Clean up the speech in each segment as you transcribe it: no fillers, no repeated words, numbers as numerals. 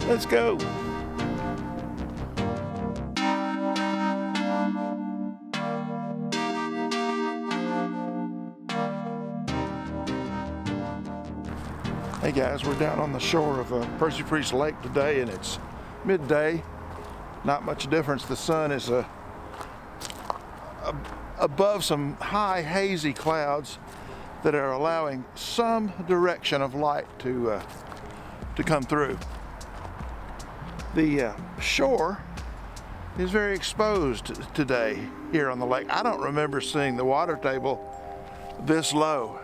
Let's go. Hey guys, we're down on the shore of Percy Priest Lake today, and it's midday. Not much difference. The sun is above some high hazy clouds that are allowing some direction of light to come through. The shore is very exposed today here on the lake. I don't remember seeing the water table this low.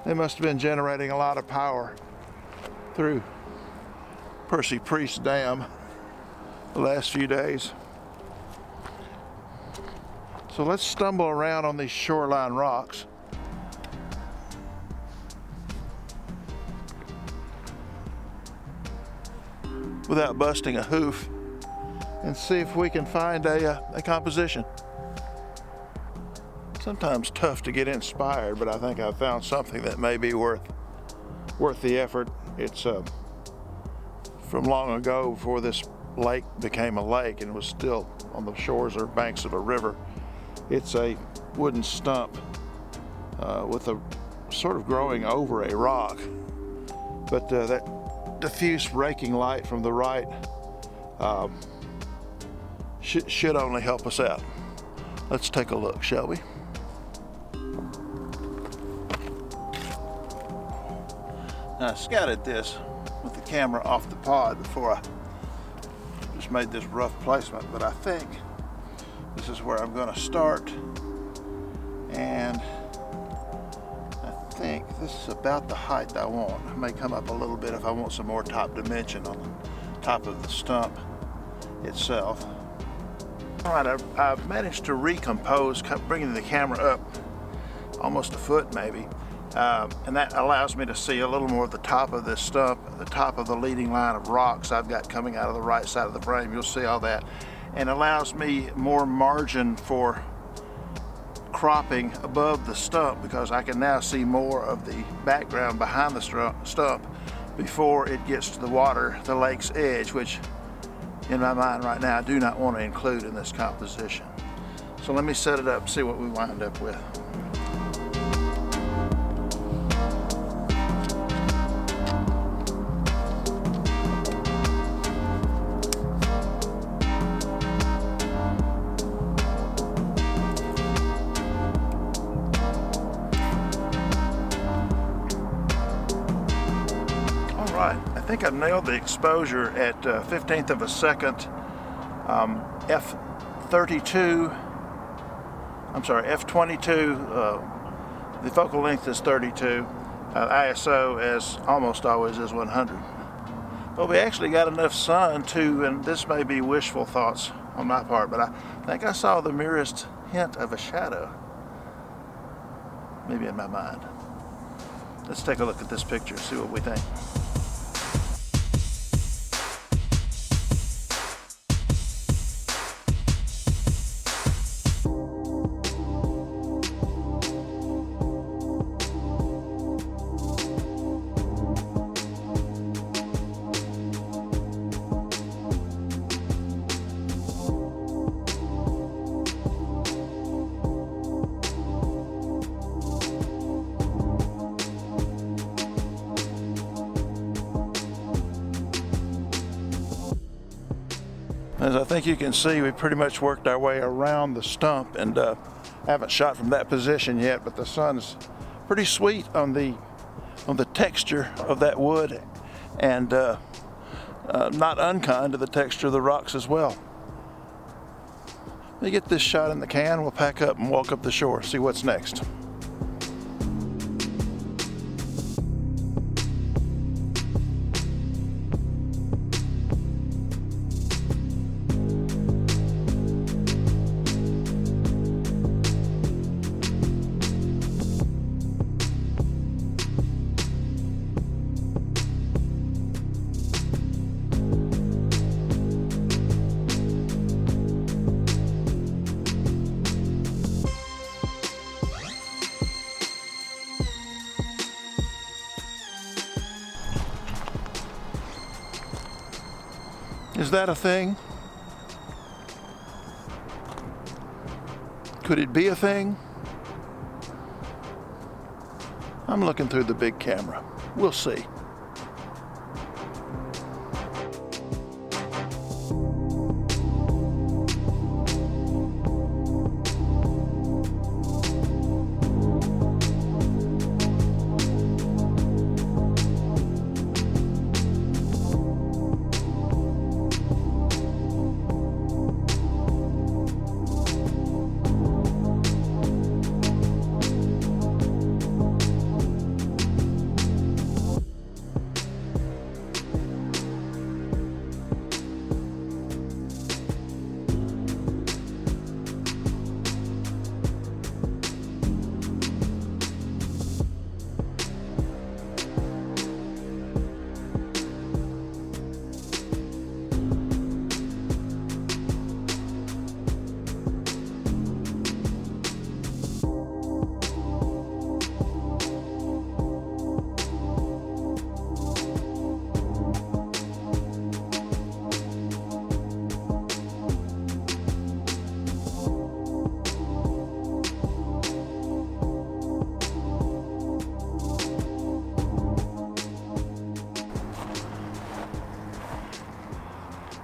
They must have been generating a lot of power through Percy Priest Dam the last few days. So let's stumble around on these shoreline rocks. Without busting a hoof, and see if we can find a composition. Sometimes tough to get inspired, but I think I've found something that may be worth the effort. It's from long ago, before this lake became a lake and was still on the shores or banks of a river. It's a wooden stump with a sort of growing over a rock, but that diffuse breaking light from the right should only help us out. Let's take a look, shall we? Now, I scouted this with the camera off the pod before I just made this rough placement, but I think this is where I'm going to start, and I think this is about the height I want. I may come up a little bit if I want some more top dimension on the top of the stump itself. All right, I've managed to recompose, bringing the camera up almost a foot maybe, and that allows me to see a little more of the top of this stump, the top of the leading line of rocks I've got coming out of the right side of the frame. You'll see all that, and allows me more margin for cropping above the stump, because I can now see more of the background behind the stump before it gets to the water, the lake's edge, which in my mind right now I do not want to include in this composition. So let me set it up, see what we wind up with. I think I've nailed the exposure at 15th of a second, f22. I'm sorry, f22. The focal length is 32. ISO, as almost always, is 100. But we actually got enough sun to, and this may be wishful thoughts on my part, but I think I saw the merest hint of a shadow, maybe in my mind. Let's take a look at this picture, see what we think. As I think you can see, we pretty much worked our way around the stump, and haven't shot from that position yet, but the sun is pretty sweet on the texture of that wood, and not unkind to the texture of the rocks as well. Let me get this shot in the can, we'll pack up and walk up the shore, see what's next. Is that a thing? Could it be a thing? I'm looking through the big camera. We'll see.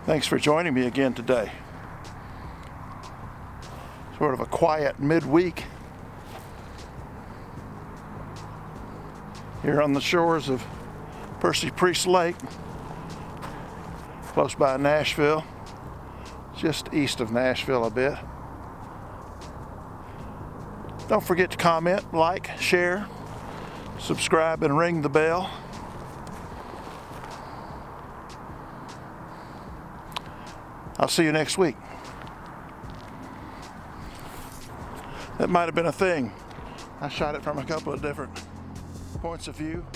Thanks for joining me again today. Sort of a quiet midweek here on the shores of Percy Priest Lake, close by Nashville, just east of Nashville a bit. Don't forget to comment, like, share, subscribe, and ring the bell. I'll see you next week. That might have been a thing. I shot it from a couple of different points of view.